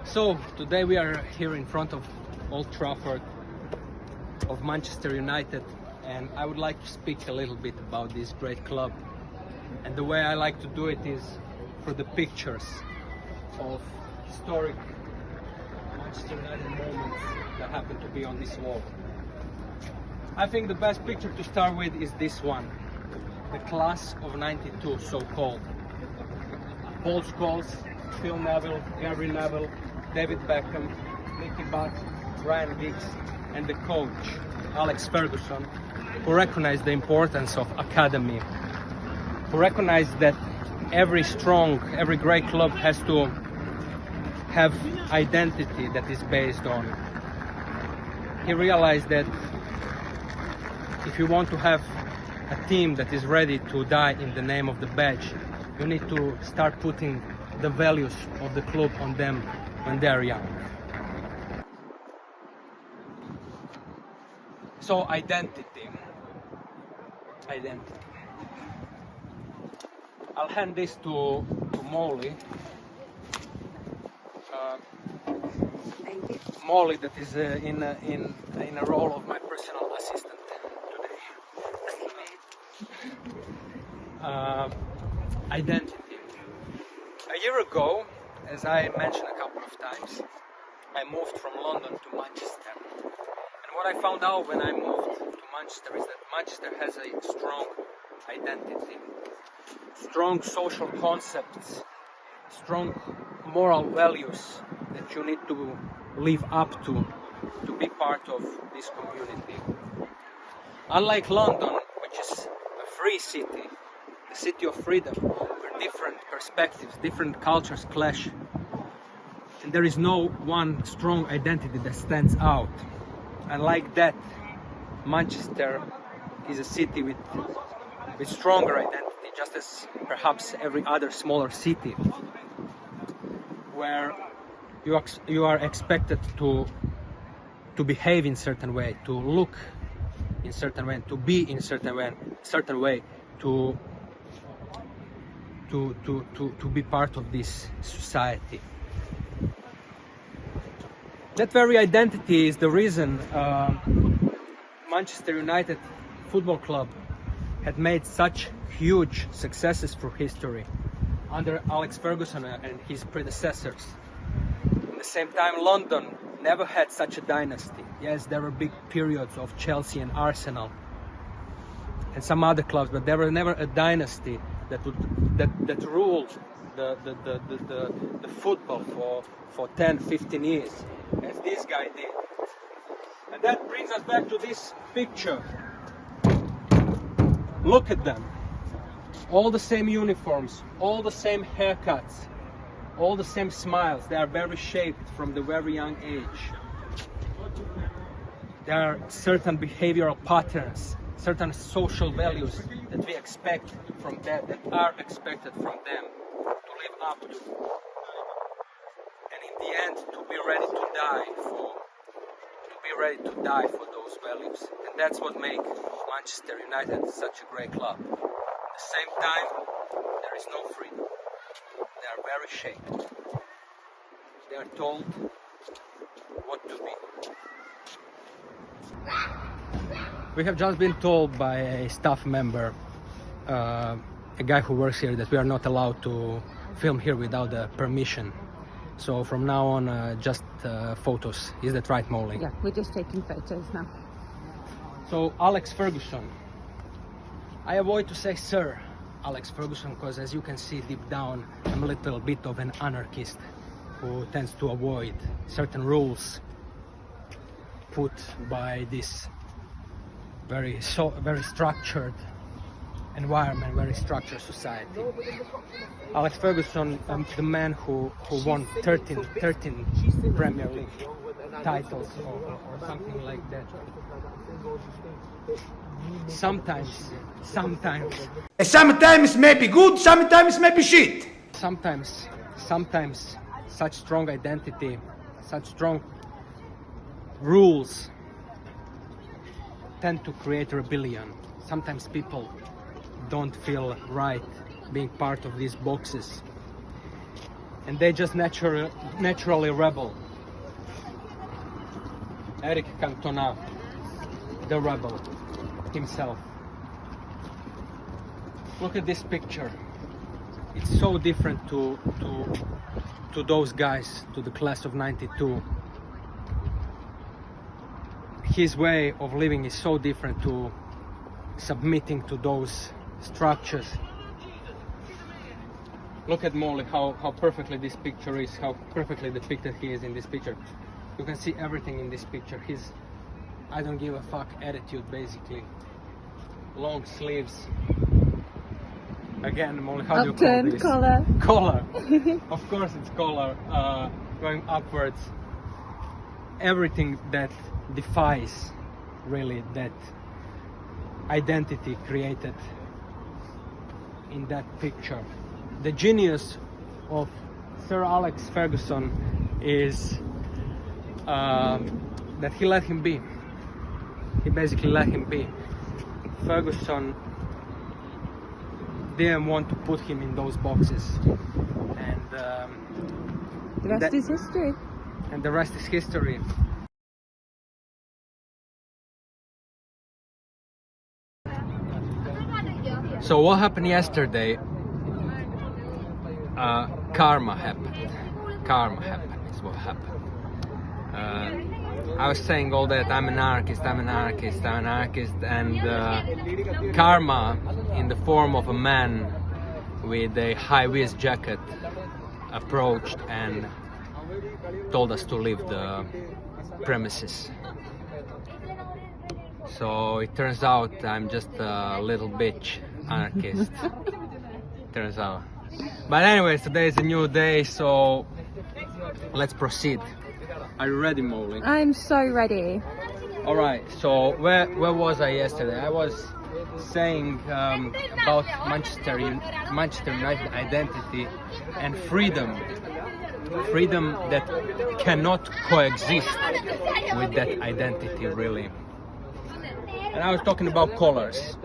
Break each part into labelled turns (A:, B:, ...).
A: So today we are here in front of Old Trafford of Manchester United, and I would like to speak a little bit about this great club. And the way I like to do it is through the pictures of historic Manchester United moments that happen to be on this wall. I think the best picture to start with is this one, the class of '92, so-called. Paul Scholes, Phil Neville, Gary Neville, David Beckham, Nicky Butt, Ryan Giggs, and the coach, Alex Ferguson, who recognized the importance of academy, who recognized that every great club has to have identity that is based on. He realized that if you want to have a team that is ready to die in the name of the badge, you need to start putting the values of the club on them when they are young. So identity. I'll hand this to Molly. Molly, that is in a role of my personal assistant today. Identity. A year ago, as I mentioned a couple of times, I moved from London to Manchester. And what I found out when I moved to Manchester is that Manchester has a strong identity, strong social concepts, strong moral values that you need to live up to be part of this community. Unlike London, which is a free city, a city of freedom, where different perspectives, different cultures clash, and there is no one strong identity that stands out. And like that, Manchester is a city with stronger identity, just as perhaps every other smaller city, where you are expected to behave in certain way, to look in certain way, to be in certain way, to be part of this society. That very identity is the reason Manchester United Football Club had made such huge successes through history under Alex Ferguson and his predecessors. At the same time, London never had such a dynasty. Yes, there were big periods of Chelsea and Arsenal and some other clubs, but there was never a dynasty that ruled the football for 10-15 years as this guy did. And that brings us back to this picture. Look at them. All the same uniforms, all the same haircuts, all the same smiles. They are very shaped from the very young age. There are certain behavioral patterns, certain social values that we expect from them, that are expected from them to live up to. And in the end, to be ready to die for those values. And that's what makes Manchester United such a great club. At the same time, there is no freedom. They are very shaped. They are told what to be. We have just been told by a staff member, a guy who works here, that we are not allowed to film here without the permission. So from now on, just photos. Is that right, Molly?
B: Yeah, we're just taking photos now.
A: So Alex Ferguson. I avoid to say Sir Alex Ferguson because, as you can see deep down, I'm a little bit of an anarchist who tends to avoid certain rules put by this very structured environment, very structured society. Alex Ferguson, the man who won 13 Premier League titles or something like that. Sometimes
C: maybe good, sometimes maybe shit.
A: Sometimes such strong identity, such strong rules tend to create rebellion. Sometimes people don't feel right being part of these boxes. and they just naturally rebel. Eric Cantona, the rebel himself. Look at this picture. It's so different to those guys, to the class of '92. His way of living is so different to submitting to those structures. Look at Molly, how perfectly this picture is, how perfectly depicted he is in this picture. You can see everything in this picture. His I don't give a fuck attitude, basically. Long sleeves. Again, Molly, how do you call this?
B: Collar.
A: Collar. Of course it's collar, going upwards. Everything that defies really that identity created in that picture. The genius of Sir Alex Ferguson is that he let him be. He basically let him be. Ferguson didn't want to put him in those boxes, and
B: The rest is history.
A: And the rest is history. So what happened yesterday? Karma happened. Karma happened is what happened. I was saying all that I'm an anarchist, and karma, in the form of a man with a high-vis jacket, approached and told us to leave the premises. So it turns out I'm just a little bitch anarchist. Turns out. But anyways, today is a new day, so let's proceed. Are you ready, Molly?
B: I'm so ready.
A: Alright, so where was I yesterday? I was saying about Manchester United identity and freedom. Freedom that cannot coexist with that identity, really. And I was talking about colors.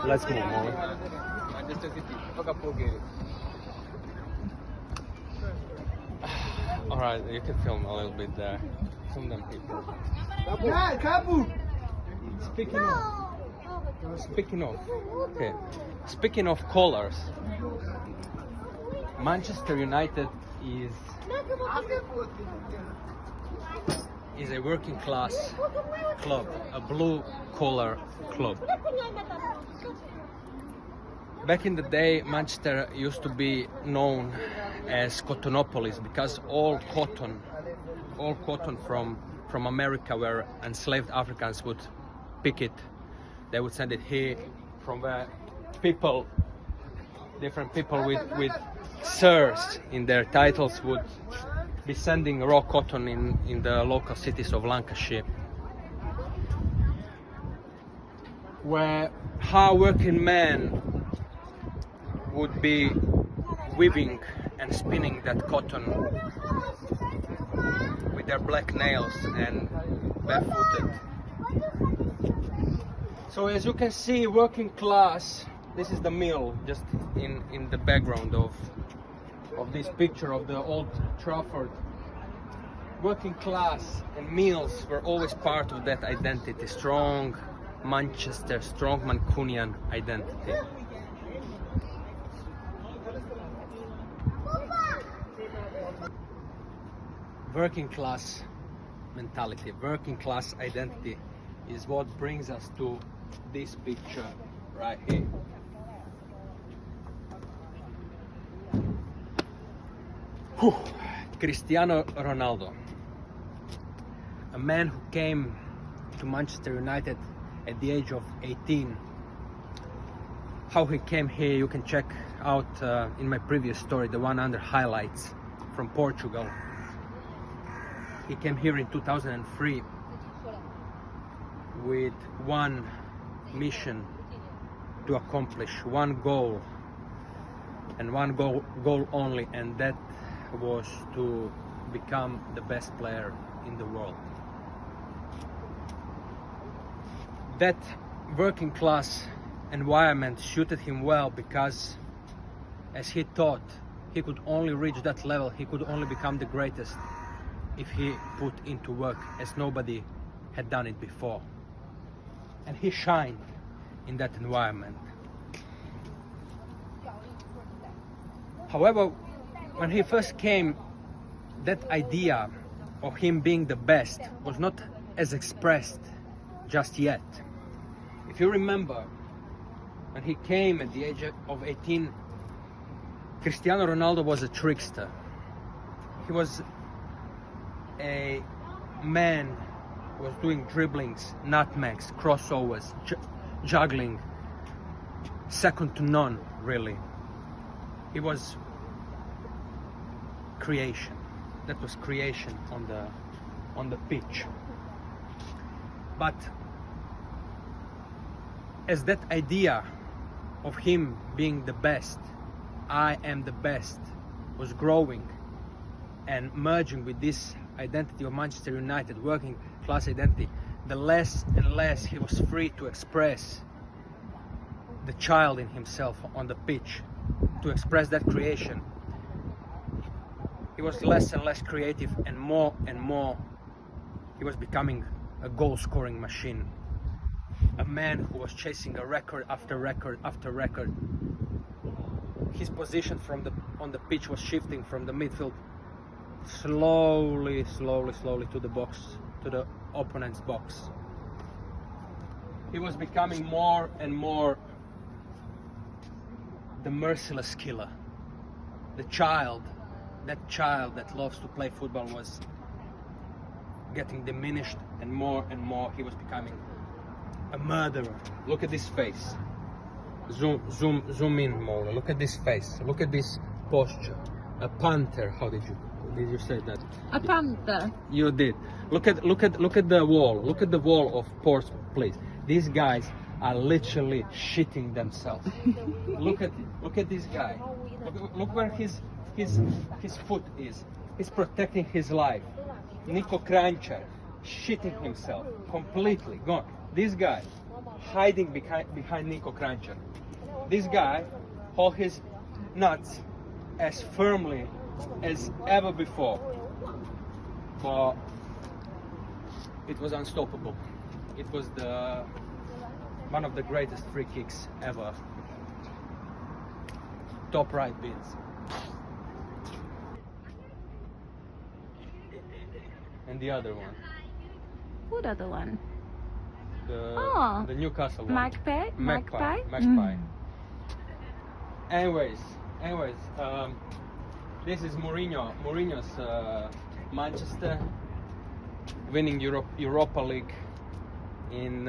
A: Let's move on. Alright, you can film a little bit there. Film them people. Speaking of colors, Manchester United is a working class club, a blue collar club. Back in the day, Manchester used to be known as Cottonopolis because all cotton from America, where enslaved Africans would pick it, they would send it here, from where different people with sirs in their titles would be sending raw cotton in the local cities of Lancashire, where hard working men would be weaving and spinning that cotton with their black nails and barefooted. So as you can see, working class, this is the mill just in the background of this picture of the old Trafford. Working class and mills were always part of that identity, strong Manchester, strong Mancunian identity. Working class mentality, working class identity is what brings us to this picture right here. Whew. Cristiano Ronaldo, a man who came to Manchester United at the age of 18. How he came here you can check out in my previous story, the one under highlights, from Portugal. He came here in 2003 with one mission to accomplish, one goal, and one goal only, and that was to become the best player in the world. That working class environment suited him well because, as he thought, he could only reach that level, he could only become the greatest if he put into work as nobody had done it before. And he shined in that environment. However, when he first came, that idea of him being the best was not as expressed just yet. If you remember, when he came at the age of 18, Cristiano Ronaldo was a trickster. He was a man who was doing dribblings, nutmegs, crossovers, juggling, second to none, really. He was creation. That was creation on the pitch. But as that idea of him being the best, I am the best, was growing and merging with this identity of Manchester United, working class identity, the less and less he was free to express the child in himself on the pitch, to express that creation. He was less and less creative, and more he was becoming a goal-scoring machine. A man who was chasing a record after record after record. His position on the pitch was shifting from the midfield slowly to the box, to the opponent's box. He was becoming more and more the merciless killer. That child that loves to play football was getting diminished, and more he was becoming a murderer. Look at this face. Zoom in more. Look at this face. Look at this posture. A panther. How did you say that?
B: A panther.
A: You did. Look at the wall. Look at the wall of Ports Place. These guys are literally shitting themselves. Look at this guy. Look where his foot is. He's protecting his life. Nico Kranjčar shitting himself completely. Gone. This guy hiding behind Nico Kranjčar. This guy hold his nuts as firmly as ever before. But it was unstoppable. It was one of the greatest free kicks ever. Top right bins. And the other one.
B: What other one?
A: The Newcastle one.
B: Magpie?
A: Anyways, this is Mourinho's Manchester winning Europa League in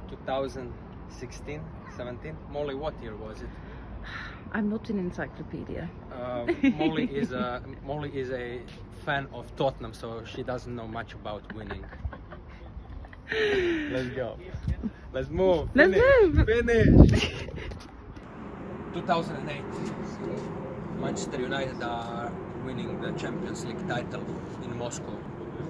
A: 2016, 17. Molly, what year was it?
B: I'm not an encyclopedia.
A: Molly is a fan of Tottenham, so she doesn't know much about winning. Let's go. Let's move.
B: Let's move.
A: Finish. 2008. Manchester United are winning the Champions League title in Moscow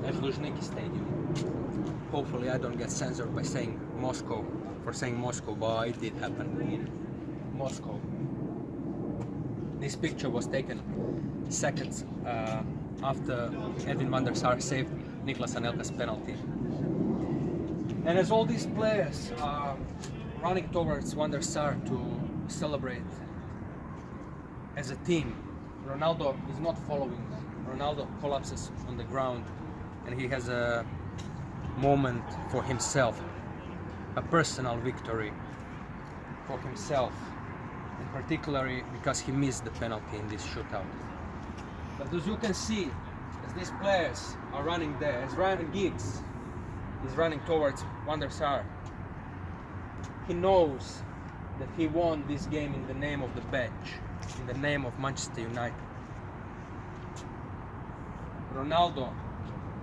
A: at Luzhniki Stadium. Hopefully I don't get censored by saying Moscow, but it did happen in Moscow. This picture was taken seconds after Edwin van der Sar saved Niklas Anelka's penalty. And as all these players are running towards Van der Sar to celebrate as a team, Ronaldo is not following. Ronaldo collapses on the ground and he has a moment for himself, a personal victory for himself, and particularly because he missed the penalty in this shootout. But as you can see, as these players are running there, as Ryan Giggs is running towards Van der Sar, he knows that he won this game in the name of the badge, in the name of Manchester United. Ronaldo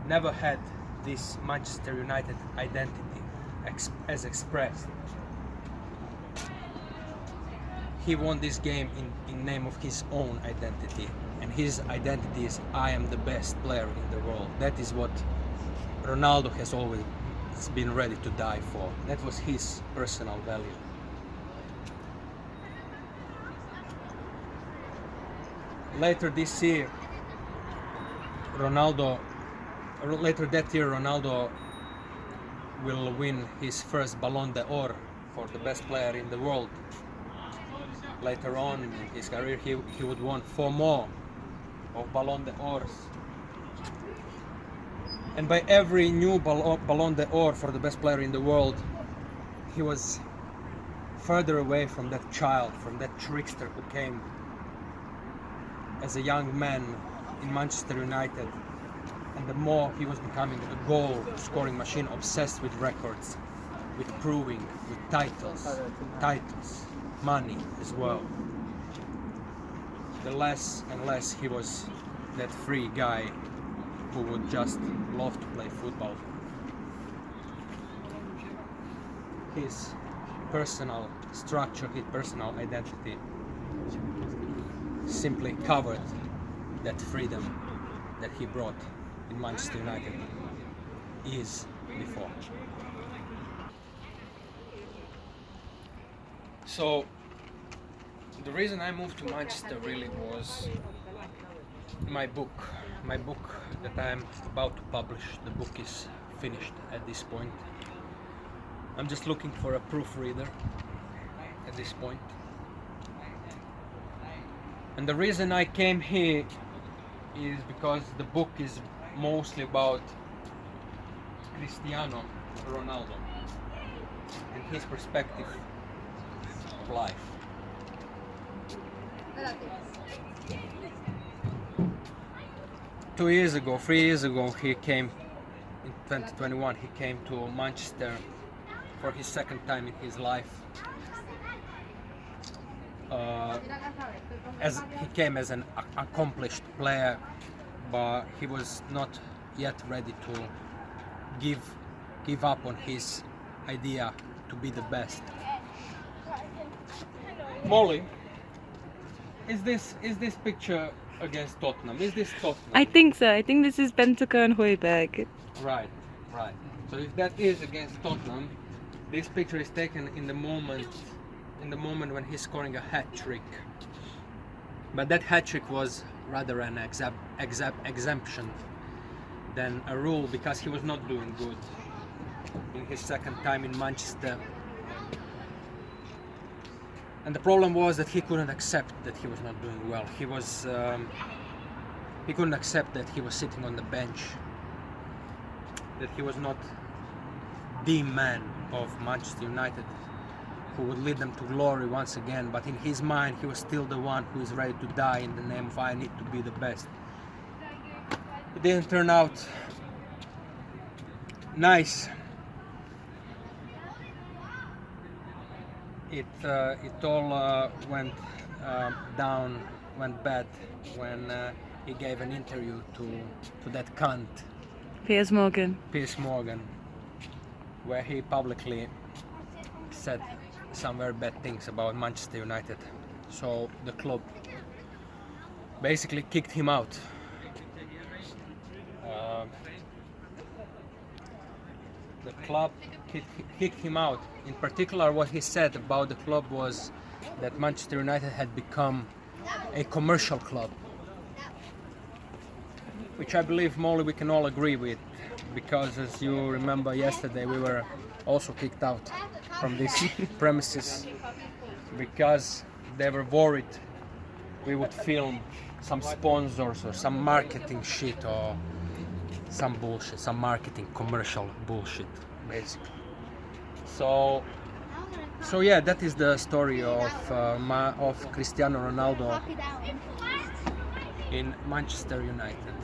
A: never had this Manchester United identity as expressed. He won this game in name of his own identity, and his identity is I am the best player in the world. That is what Ronaldo has has been ready to die for. That was his personal value. Later that year, Ronaldo will win his first Ballon d'Or for the best player in the world. Later on in his career, he would won 4 more of Ballon d'Ors. And by every new Ballon d'Or for the best player in the world, he was further away from that child, from that trickster who came as a young man in Manchester United. And the more he was becoming a goal-scoring machine, obsessed with records, with proving, with titles, money as well. The less and less he was that free guy who would just love to play football. His personal structure, his personal identity simply covered that freedom that he brought in Manchester United years before. So the reason I moved to Manchester really was my book that I'm about to publish. The book is finished at this point. I'm just looking for a proofreader at this point. And the reason I came here is because the book is mostly about Cristiano Ronaldo and his perspective of life. Three years ago, he came in 2021. He came to Manchester for his second time in his life. As he came as an accomplished player, but he was not yet ready to give up on his idea to be the best. Molly, is this picture against Tottenham? Is this Tottenham?
B: I think so. I think this is Benteke and Højbjerg.
A: Right. So if that is against Tottenham, this picture is taken in the moment when he's scoring a hat trick. But that hat trick was rather an exemption than a rule, because he was not doing good in his second time in Manchester. And the problem was that he couldn't accept that he was not doing well. He couldn't accept that he was sitting on the bench, that he was not the man of Manchester United who would lead them to glory once again. But in his mind, he was still the one who is ready to die in the name of I need to be the best. It didn't turn out nice. It all went bad when he gave an interview to that cunt
B: Piers Morgan,
A: where he publicly said some very bad things about Manchester United. So the club basically kicked him out. The club kicked him out. In particular, what he said about the club was that Manchester United had become a commercial club, which I believe, Molly, we can all agree with, because as you remember yesterday, we were also kicked out from these premises because they were worried we would film some sponsors or some marketing shit or some bullshit, some marketing commercial bullshit, basically. So yeah, that is the story of Cristiano Ronaldo in Manchester United.